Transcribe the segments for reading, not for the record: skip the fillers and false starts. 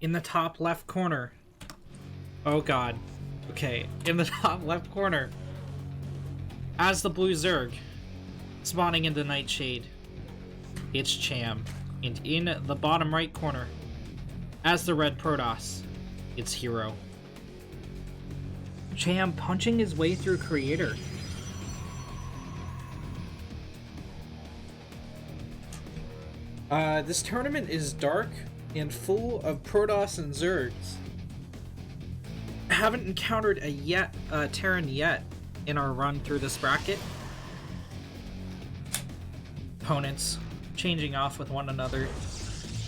in the top left corner. Oh god. Okay, in the top left corner, as the blue Zerg, spawning into Nightshade, it's Cham. And in the bottom right corner, as the red Protoss, it's HerO. Cham punching his way through Creator. This tournament is dark and full of Protoss and Zergs. I haven't encountered a Terran yet in our run through this bracket. Opponents changing off with one another.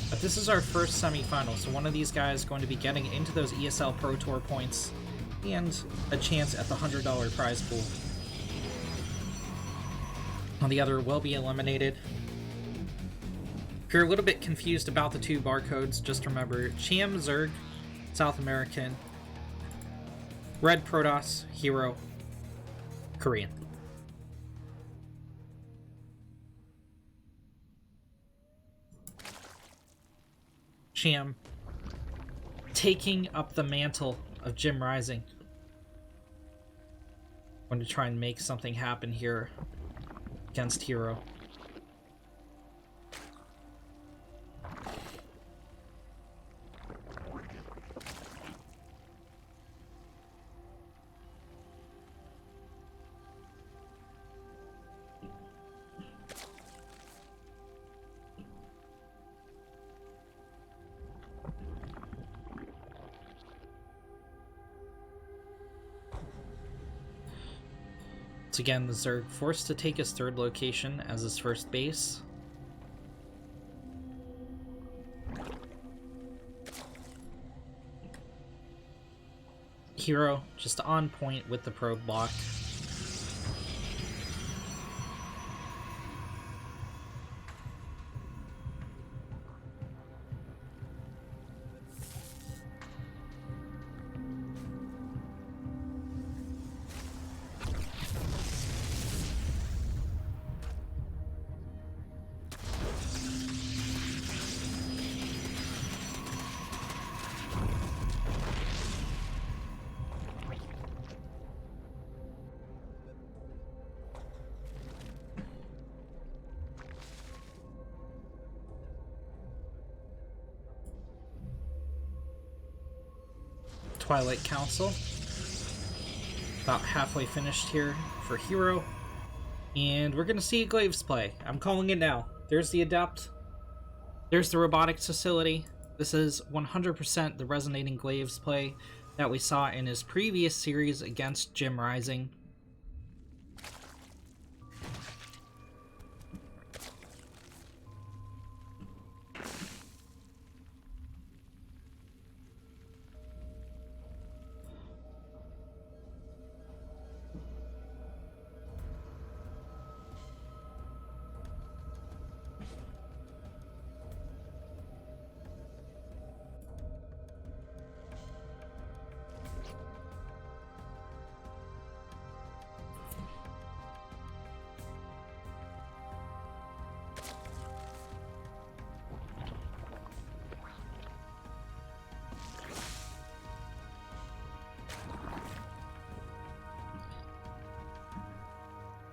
But this is our first semi-final, so one of these guys is going to be getting into those ESL Pro Tour points and a chance at the $100 prize pool. While the other will be eliminated. If you're a little bit confused about the two barcodes, just remember Cham Zerg, South American, red Protoss, HerO, Korean. Cham taking up the mantle of Jim Rising. I'm going to try and make something happen here against HerO. Once again, the Zerg forced to take his third location as his first base. HerO just on point with the probe block. Twilight Council. About halfway finished here for HerO. And we're going to see a Glaives play. I'm calling it now. There's the Adept. There's the Robotics Facility. This is 100% the Resonating Glaives play that we saw in his previous series against Jim Rising.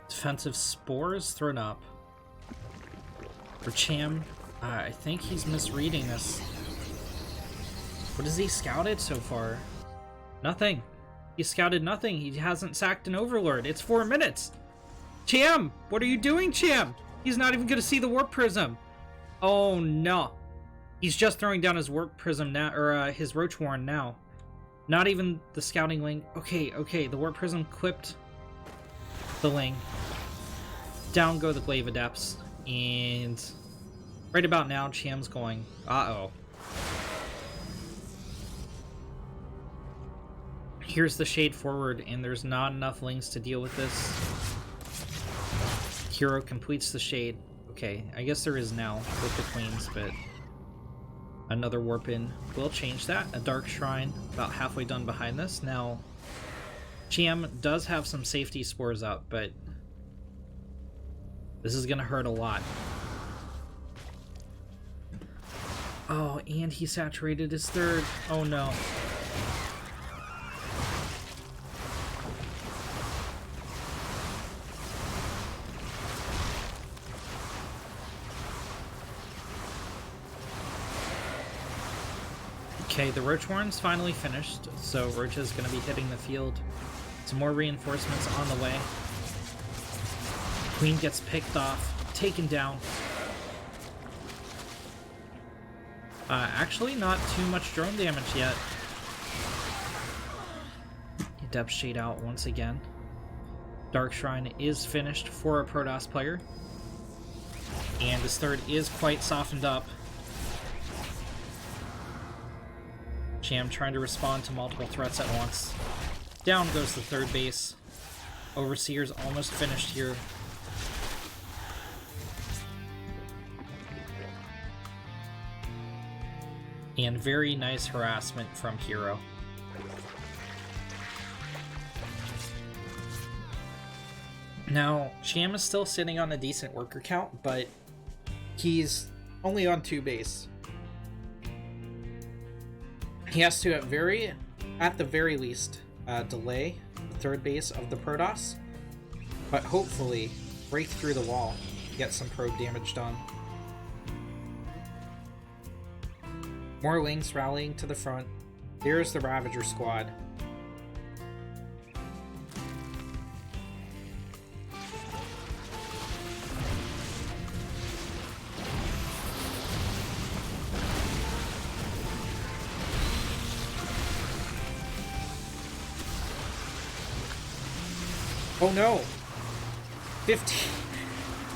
Defensive spores thrown up. For Cham, I think he's misreading this. What has he scouted so far? Nothing. He scouted nothing. He hasn't sacked an Overlord. It's 4 minutes. Cham, what are you doing, Cham? He's not even going to see the Warp Prism. Oh no. He's just throwing down his Warp Prism now, or his Roach Warren now. Not even the Scouting Wing. Okay, the Warp Prism clipped the Ling. Down go the Glaive Adepts, and right about now, Cham's going, uh-oh. Here's the Shade forward, and there's not enough Lings to deal with this. HerO completes the Shade. Okay, I guess there is now with the Queens, but another Warp in will change that. A Dark Shrine about halfway done behind this. Now, Cham does have some safety spores up, but this is going to hurt a lot. Oh, and he saturated his third. Oh no. Okay, the Roach Warren's finally finished, so Roach is going to be hitting the field. Some more reinforcements on the way. Queen gets picked off, taken down. Actually, not too much drone damage yet. Depth Shade out once again. Dark Shrine is finished for a Protoss player. And his third is quite softened up. Cham trying to respond to multiple threats at once. Down goes the third base. Overseer's almost finished here. And very nice harassment from HerO. Now, Cham is still sitting on a decent worker count, but he's only on 2 base. He has to, at the very least, delay the third base of the Protoss, but hopefully break through the wall, get some probe damage done. More Lings rallying to the front. There's the Ravager squad. Oh no! 15.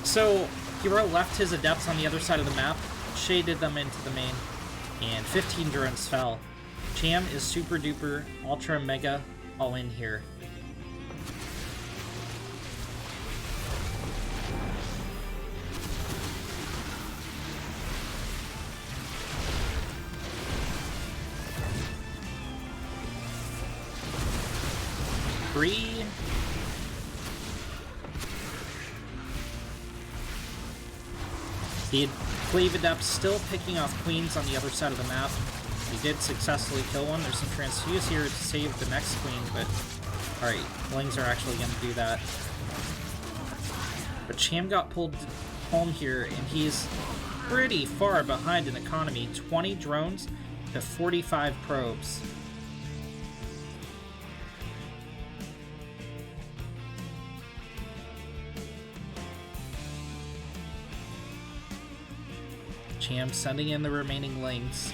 So, HerO left his adepts on the other side of the map, shaded them into the main, and 15 drones fell. Cham is super duper, ultra mega all in here. Three. The Clave Adept still picking off queens on the other side of the map. He did successfully kill one. There's some transfuse here to save the next queen, but alright, Lings are actually going to do that. But Cham got pulled home here, and he's pretty far behind in economy. 20 drones to 45 probes. Cham sending in the remaining Lings.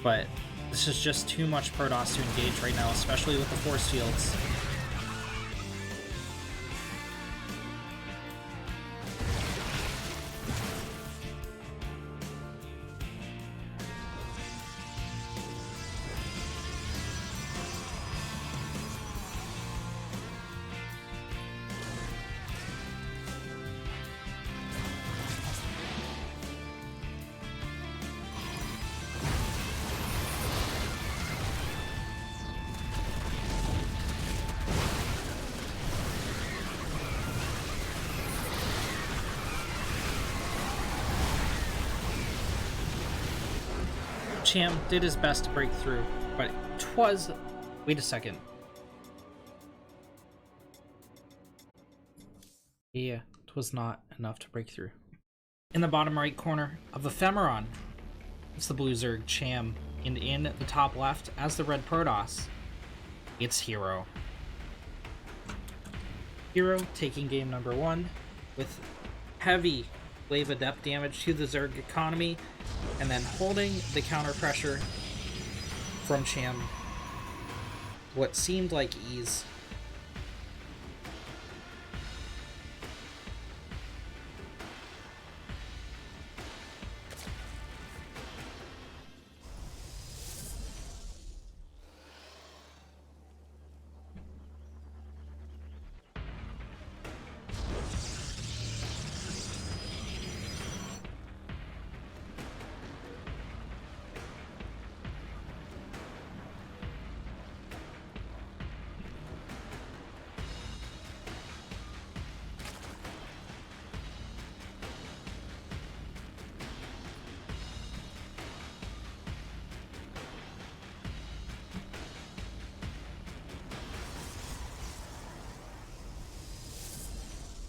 But this is just too much Protoss to engage right now, especially with the force fields. Cham did his best to break through, but twas... Wait a second. Yeah, twas not enough to break through. In the bottom right corner of Ephemeron, it's the blue Zerg Cham, and in the top left, as the red Protoss, it's HerO. HerO taking game number 1 with heavy Glaive Adept damage to the Zerg economy, and then holding the counter pressure from Cham. What seemed like ease.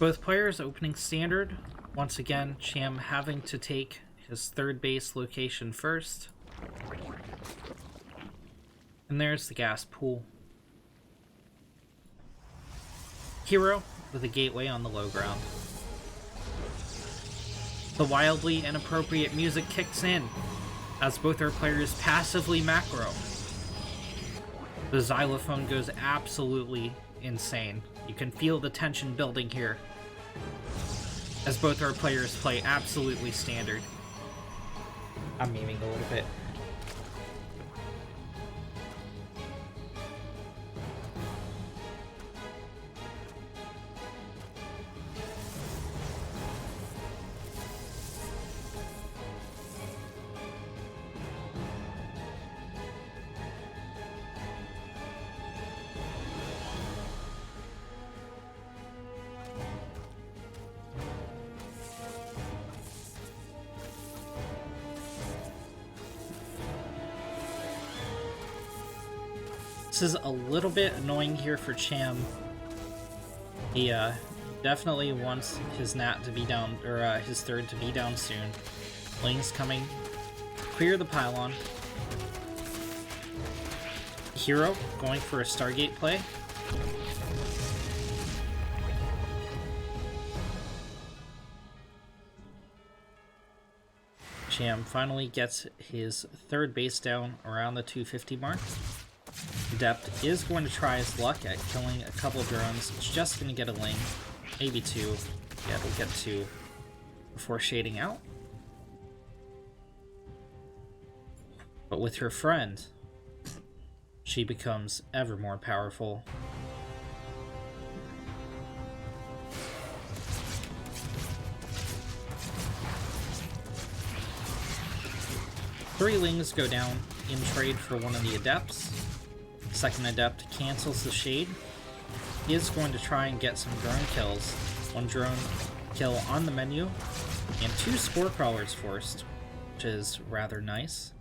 Both players opening standard. Once again, Cham having to take his third base location first. And there's the gas pool. HerO with a gateway on the low ground. The wildly inappropriate music kicks in as both our players passively macro. The xylophone goes absolutely insane. You can feel the tension building here as both our players play absolutely standard. I'm memeing a little bit. This is a little bit annoying here for Cham. He definitely wants his Nat to be down, or his third to be down soon. Ling's coming. Clear the pylon. HerO going for a Stargate play. Cham finally gets his third base down around the 250 mark. Adept is going to try his luck at killing a couple drones. It's just going to get a Ling, maybe two. Yeah, we'll get two before shading out. But with her friend, she becomes ever more powerful. Three Lings go down in trade for one of the Adepts. Second Adept cancels the shade. He is going to try and get some drone kills. One drone kill on the menu, and two Spore Crawlers forced, which is rather nice.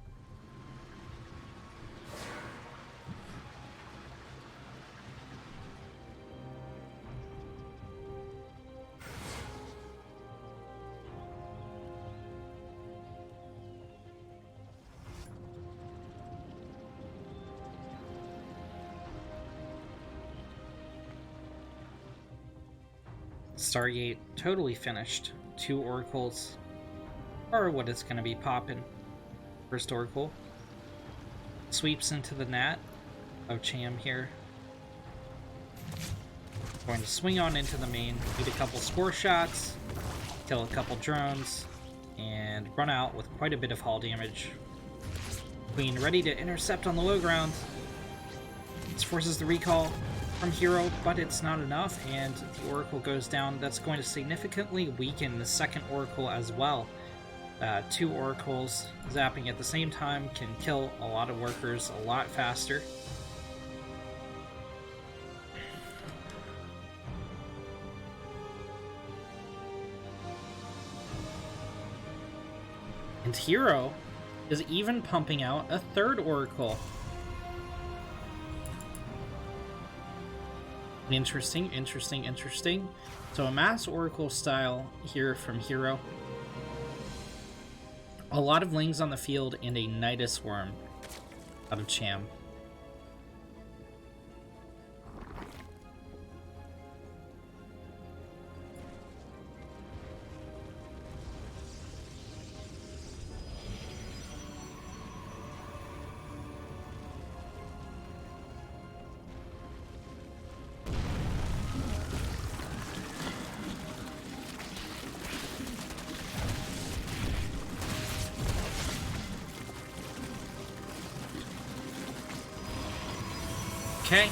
Stargate totally finished. Two Oracles are what it's going to be popping. First Oracle sweeps into the Nat of Cham here. Going to swing on into the main, eat a couple Spore shots, kill a couple drones, and run out with quite a bit of hull damage. Queen ready to intercept on the low ground. This forces the recall from HerO, but it's not enough, and the Oracle goes down. That's going to significantly weaken the second Oracle as well. Two Oracles zapping at the same time can kill a lot of workers a lot faster. And HerO is even pumping out a third Oracle. Interesting, interesting, interesting. So a mass Oracle style here from HerO. A lot of Lings on the field and a Nidus Worm out of Cham. Okay.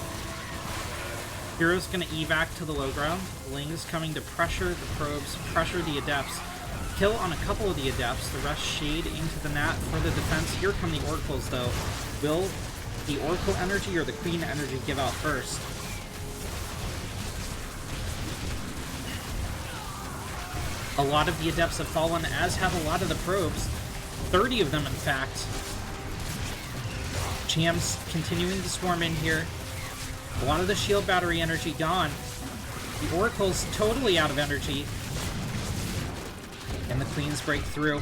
HerO's gonna evac to the low ground. Ling is coming to pressure the probes, pressure the Adepts. Kill on a couple of the Adepts, the rest shade into the Nat for the defense. Here come the Oracles though. Will the Oracle energy or the Queen energy give out first? A lot of the Adepts have fallen, as have a lot of the probes. 30 of them, in fact. Cham's continuing to swarm in here. A lot of the shield battery energy gone. The Oracle's totally out of energy. And the Queens break through.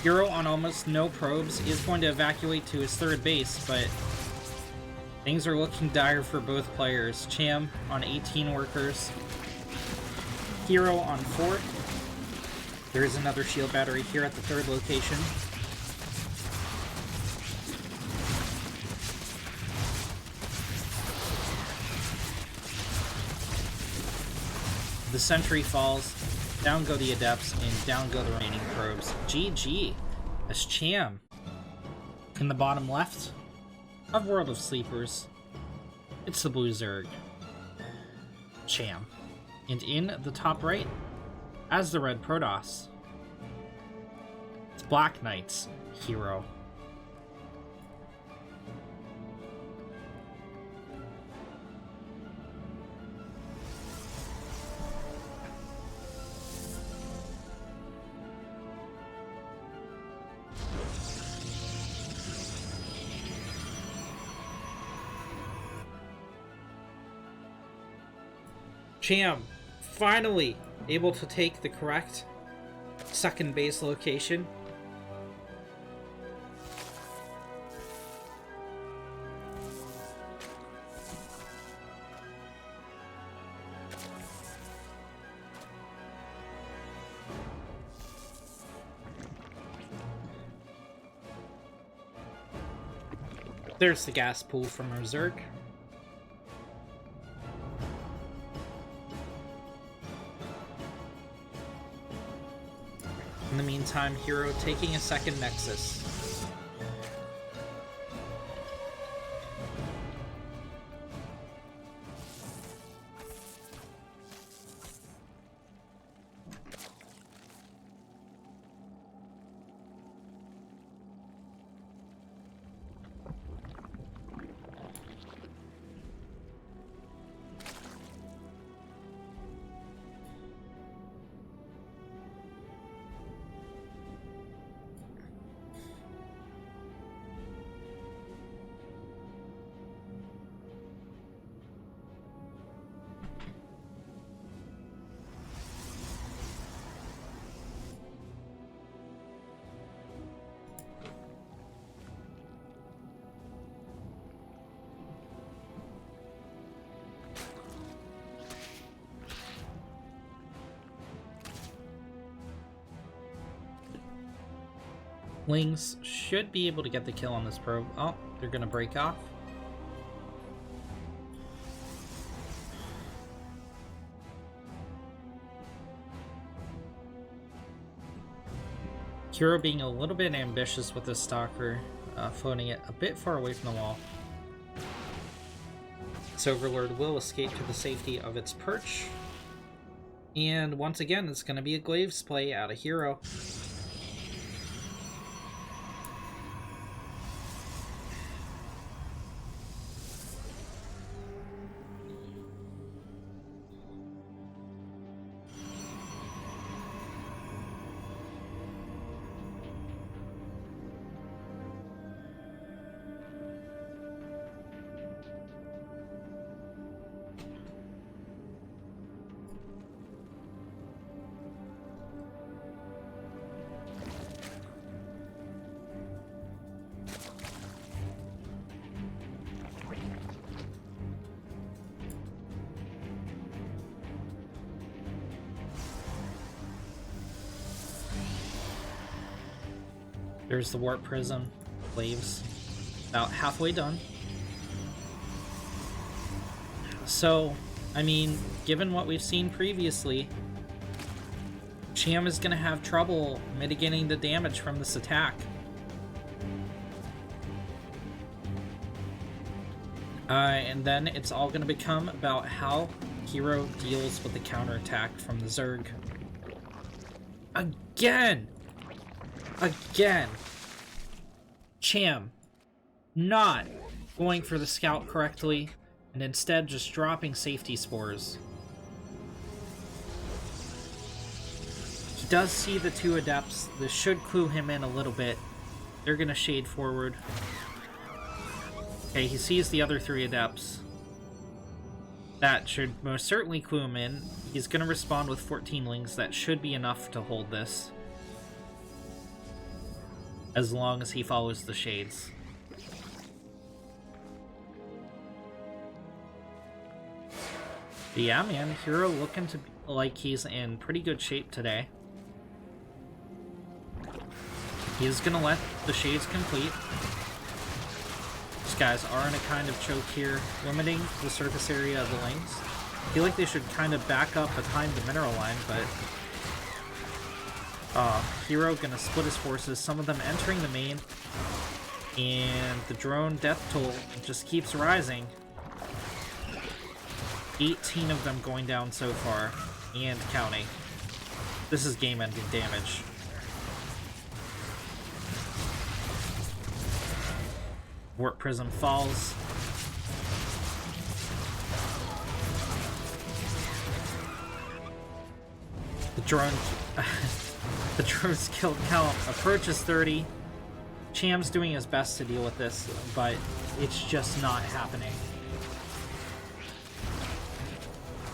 HerO on almost no probes is going to evacuate to his third base, but things are looking dire for both players. Cham on 18 workers. HerO on 4. There is another shield battery here at the third location. The sentry falls, down go the adepts, and down go the remaining probes. GG, as Cham in the bottom left of World of Sleepers. It's the blue Zerg, Cham, and in the top right, as the red Protoss, it's Black Knight's HerO. Cham, finally able to take the correct second base location. There's the gas pool from our Zerg. In the meantime, HerO taking a second Nexus. Wings should be able to get the kill on this probe. Oh, they're gonna break off. HerO being a little bit ambitious with this Stalker, floating it a bit far away from the wall. This Overlord will escape to the safety of its perch. And once again, it's gonna be a Glaives play out of HerO. There's the Warp Prism, Glaives, about halfway done. So, I mean, given what we've seen previously, Cham is going to have trouble mitigating the damage from this attack. And then it's all going to become about how HerO deals with the counterattack from the Zerg. Again! Cham not going for the scout correctly, and instead just dropping safety spores. He does see the two adepts. This should clue him in a little bit. They're gonna shade forward. Okay, he sees the other three adepts. That should most certainly clue him in. He's going to respond with 14 lings. That should be enough to hold this. As long as he follows the shades. But yeah, man, HerO looking to be like he's in pretty good shape today. He's gonna let the shades complete. These guys are in a kind of choke here, limiting the surface area of the lanes. I feel like they should kind of back up behind the mineral line, but HerO gonna split his forces, some of them entering the main, and the drone death toll just keeps rising. 18 of them going down so far, and counting. This is game-ending damage. Warp Prism falls. The drone... the drone's kill count approaches 30. Cham's doing his best to deal with this, but it's just not happening.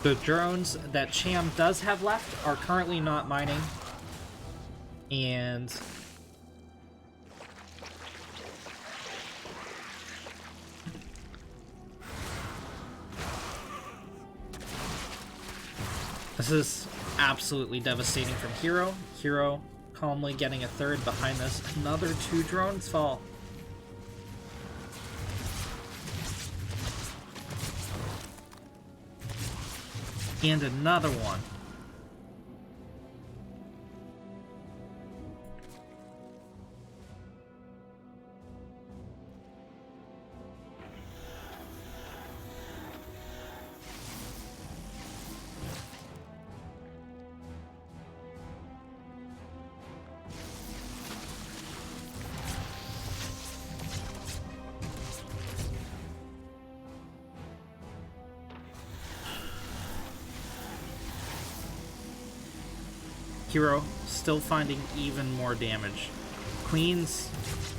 The drones that Cham does have left are currently not mining. And... this is absolutely devastating from HerO. HerO calmly getting a third behind this. Another 2 drones fall. And another one. HerO still finding even more damage. Queen's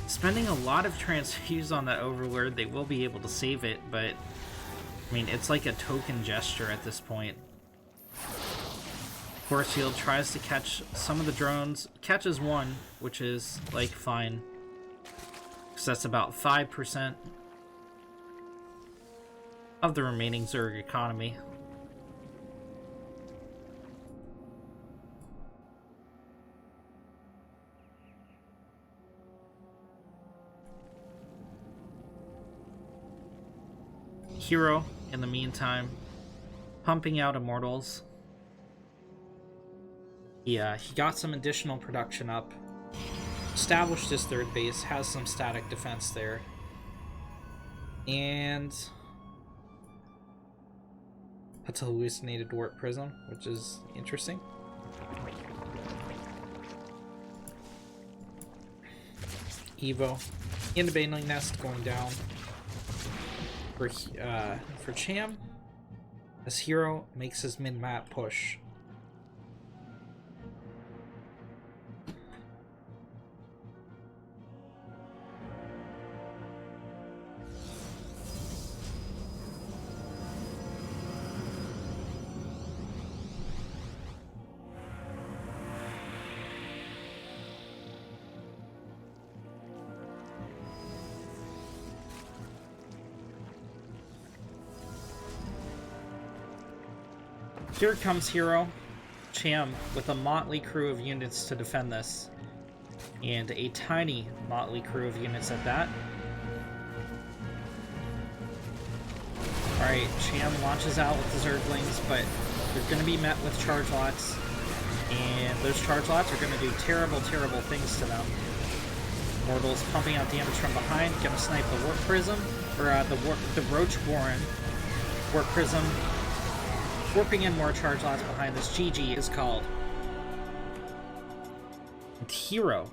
spending a lot of transfuse on that Overlord. They will be able to save it, but I mean, it's like a token gesture at this point. Force Field tries to catch some of the drones, catches one, which is like fine, because that's about 5% of the remaining Zerg economy. HerO, in the meantime, pumping out Immortals. Yeah, he got some additional production up. Established his third base, has some static defense there. And... that's a hallucinated Warp Prism, which is interesting. Evo. In the Baneling Nest going down. For Cham, as HerO makes his mid-map push. Here comes HerO. Cham with a motley crew of units to defend this. And a tiny motley crew of units at that. Alright, Cham launches out with the Zerglings, but they're going to be met with charge lots. And those charge lots are going to do terrible, terrible things to them. Mortals pumping out damage from behind, going to snipe the Warp Prism, or the Roach Warren. Warp Prism. Warping in more charge lots behind this. GG is called. And HerO